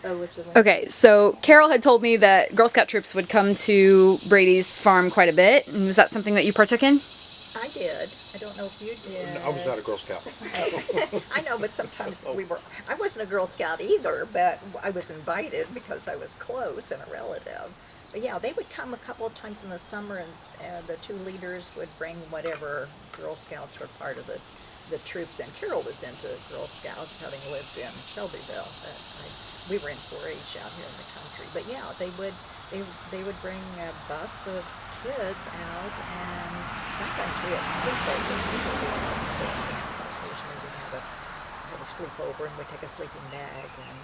Oh, which is Okay, so Carol had told me that Girl Scout troops would come to Brady's farm quite a bit. And was that something that you partook in? I did. I don't know if you did. I was not a Girl Scout. I know, but sometimes I wasn't a Girl Scout either, but I was invited because I was close and a relative. But yeah, they would come a couple of times in the summer, and the two leaders would bring whatever Girl Scouts were part of the troops. And Carol was into Girl Scouts, having lived in Shelbyville. But we were in 4-H out here in the country. But yeah, they would bring a bus of kids out, and sometimes we had sleepovers. Occasionally we'd have a sleepover, and we'd take a sleeping bag, and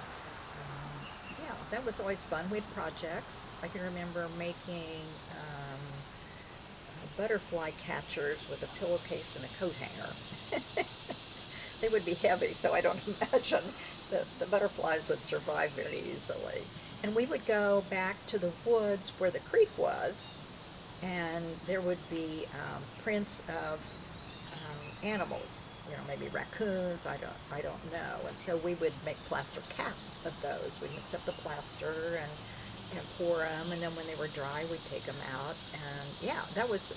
yeah, that was always fun. We had projects. I can remember making butterfly catchers with a pillowcase and a coat hanger. They would be heavy, so I don't imagine that the butterflies would survive very easily. And we would go back to the woods where the creek was, and there would be prints of animals, maybe raccoons, I don't know. And so we would make plaster casts of those. We'd mix up the plaster and pour them, and then when they were dry, we'd take them out. And yeah,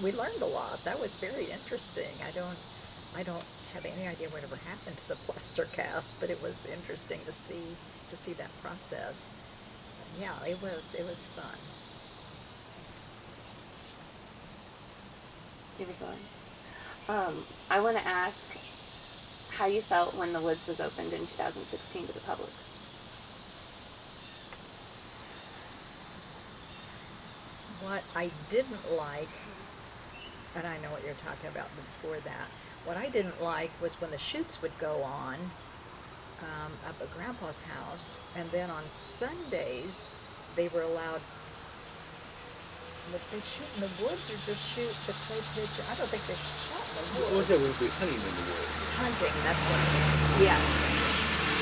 we learned a lot. That was very interesting. I don't have any idea whatever happened to the plaster cast, but it was interesting to see that process. Yeah, it was fun. David, go ahead. I want to ask how you felt when the woods was opened in 2016 to the public. What I didn't like, and I know what you're talking about before that, what I didn't like was when the shoots would go on up at Grandpa's house, and then on Sundays they were allowed. Would they shoot in the woods or just shoot the clay pigeon? I don't think they shot in the woods. Well, they would be hunting in the woods. Hunting, that's what it is. Yes.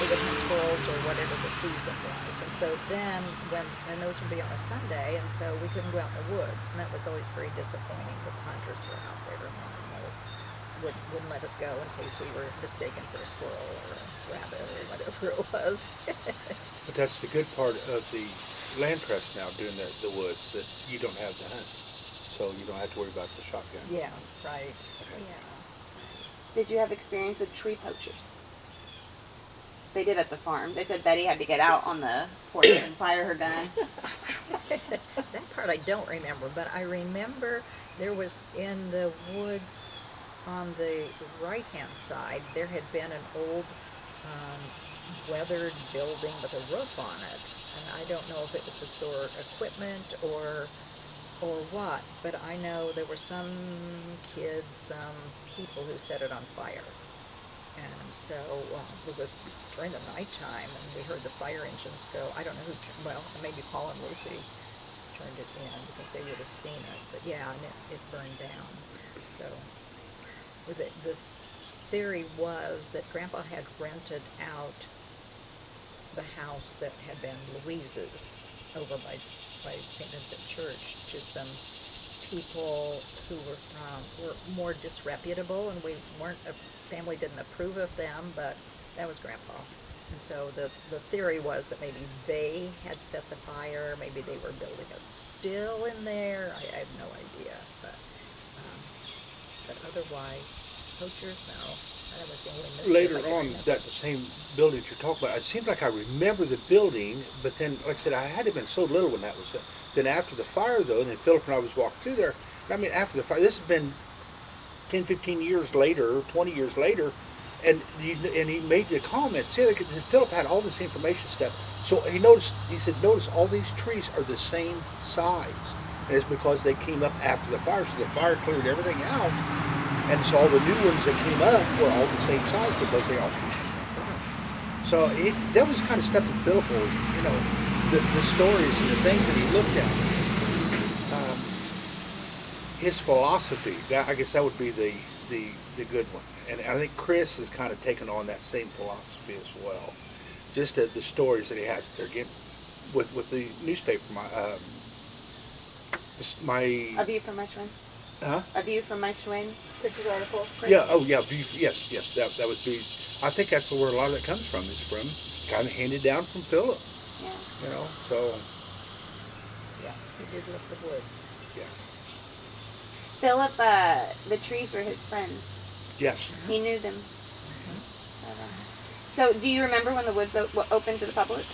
They would hunt squirrels or whatever the season was. And so then, and those would be on a Sunday, and so we couldn't go out in the woods. And that was always very disappointing. The hunters were out there and wouldn't let us go in case we were mistaken for a squirrel or a rabbit or whatever it was. But that's the good part of the land trust now, doing the woods, that you don't have to hunt, so you don't have to worry about the shotgun. Yeah, right. Okay. Yeah. Did you have experience with tree poachers? They did at the farm. They said Betty had to get out on the porch and fire her gun. That part I don't remember, but I remember there was in the woods on the right-hand side, there had been an old weathered building with a roof on it. And I don't know if it was to store equipment or what, but I know there were some kids, some people who set it on fire. And so it was during the nighttime, and we heard the fire engines go. I don't know who, maybe Paul and Lucy turned it in because they would have seen it. But yeah, and it burned down. So the theory was that Grandpa had rented out the house that had been Louise's over by St. Vincent Church to some people who were more disreputable, and a family didn't approve of them, but that was Grandpa. And so the theory was that maybe they had set the fire, maybe they were building a still in there. I have no idea, but otherwise, poachers, no. That was the only mystery. Later on, the same building that you're talking about, it seems like I remember the building, but then, like I said, I had been so little when that was done. Then after the fire, though, and then Philip and I was walking through there, after the fire, this has been 10, 15 years later, 20 years later, and he made the comment, see, Philip had all this information stuff, so he said, notice all these trees are the same size, and it's because they came up after the fire, so the fire cleared everything out, and so all the new ones that came up were all the same size because they all came from the fire. So that was the kind of stuff that Philip was, the stories and the things that he looked at. His philosophy, I guess that would be the good one. And I think Chris has kind of taken on that same philosophy as well. Just the stories that he has there. Again, with the newspaper, A View from my Schwinn? Huh? A View from my Schwinn? Pictures articles? Yeah, yes, that would be, I think that's where a lot of that comes from. It's from kind of handed down from Philip. Yeah. So, Yeah, he did love the woods. yes. Philip, the trees were his friends. Yes. He knew them. So, do you remember when the woods opened to the public?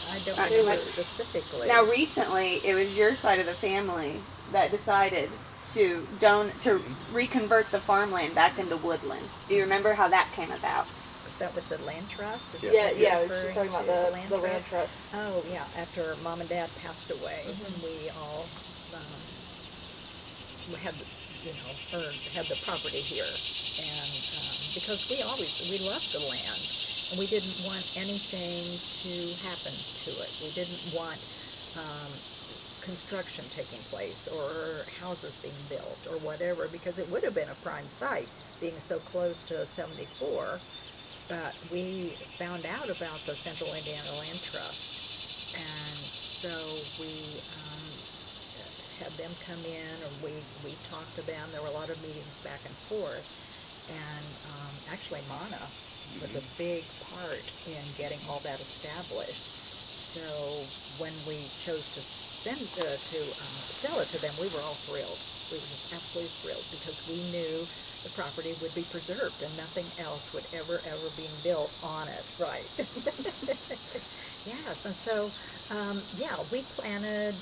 I don't Not too remember much. specifically. Now, recently, it was your side of the family that decided to reconvert the farmland back into woodland. Do you remember how that came about? Is that with the land trust? Is that Yeah, what you're yeah. referring She's talking about to, the land trust. Oh, yeah. After Mom and Dad passed away, we all had, had the property here, and because we loved the land, and we didn't want anything to happen to it. We didn't want construction taking place or houses being built or whatever, because it would have been a prime site being so close to 74. But we found out about the Central Indiana Land Trust, and so we had them come in, or we talked to them. There were a lot of meetings back and forth, and actually Mana was a big part in getting all that established. So when we chose to sell it to them, we were all thrilled. We were just absolutely thrilled, because we knew the property would be preserved and nothing else would ever be built on it. Right. Yes, and so, we planted,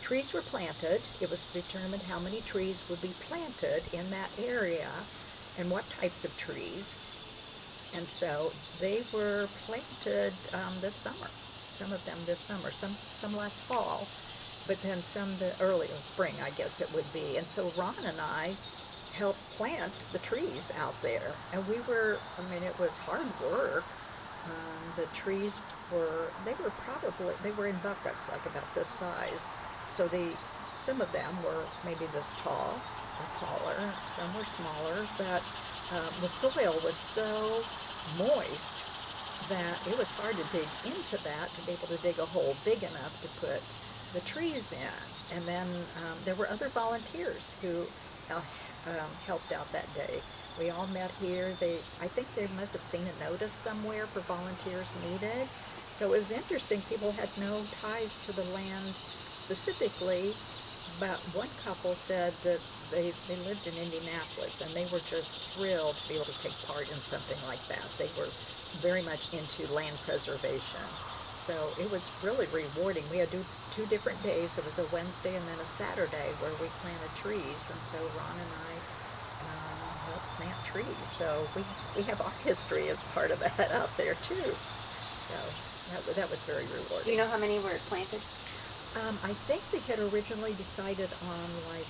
trees were planted. It was determined how many trees would be planted in that area and what types of trees. And so they were planted this summer. Some of them this summer, some last fall, but then some the early spring, I guess it would be. And so Ron and I helped plant the trees out there, and it was hard work. The trees they were in buckets, like about this size. So some of them were maybe this tall or taller, some were smaller, but the soil was so moist that it was hard to dig into that, to be able to dig a hole big enough to put the trees in. And then there were other volunteers who helped out that day. We all met here. I think they must have seen a notice somewhere for volunteers needed. So it was interesting. People had no ties to the land specifically, but one couple said that they lived in Indianapolis, and they were just thrilled to be able to take part in something like that. They were very much into land preservation. So it was really rewarding. We had two different days. There was a Wednesday and then a Saturday where we planted trees, and so Ron and I helped plant trees. So we have our history as part of that out there too. So that was very rewarding. Do you know how many were planted? I think they had originally decided on like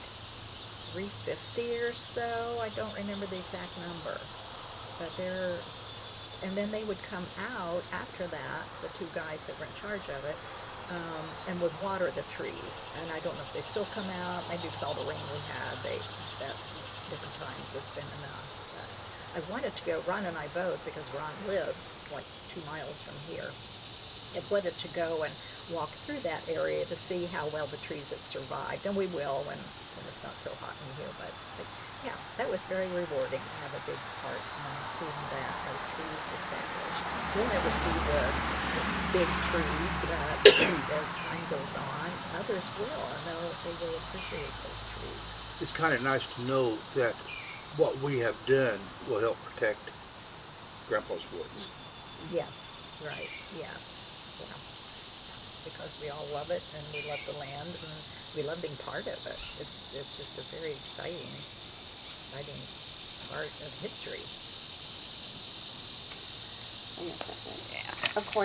350 or so. I don't remember the exact number, but and then they would come out after that, the two guys that were in charge of it, and would water the trees. And I don't know if they still come out. Maybe with all the rain we had, that different times it's been enough. But I wanted to go. Ron and I both, because Ron lives like 2 miles from here, I wanted to go and walk through that area to see how well the trees had survived, and we will when it's not so hot in here. But yeah, that was very rewarding to have a big part in seeing those trees established. We'll never see the big trees, but as time goes on, others will, and they will appreciate those trees. It's kind of nice to know that what we have done will help protect Grandpa's woods. Yes, right, yes. Yeah. Because we all love it, and we love the land, and we love being part of it. It's just a very exciting part of history. Yeah. Of course.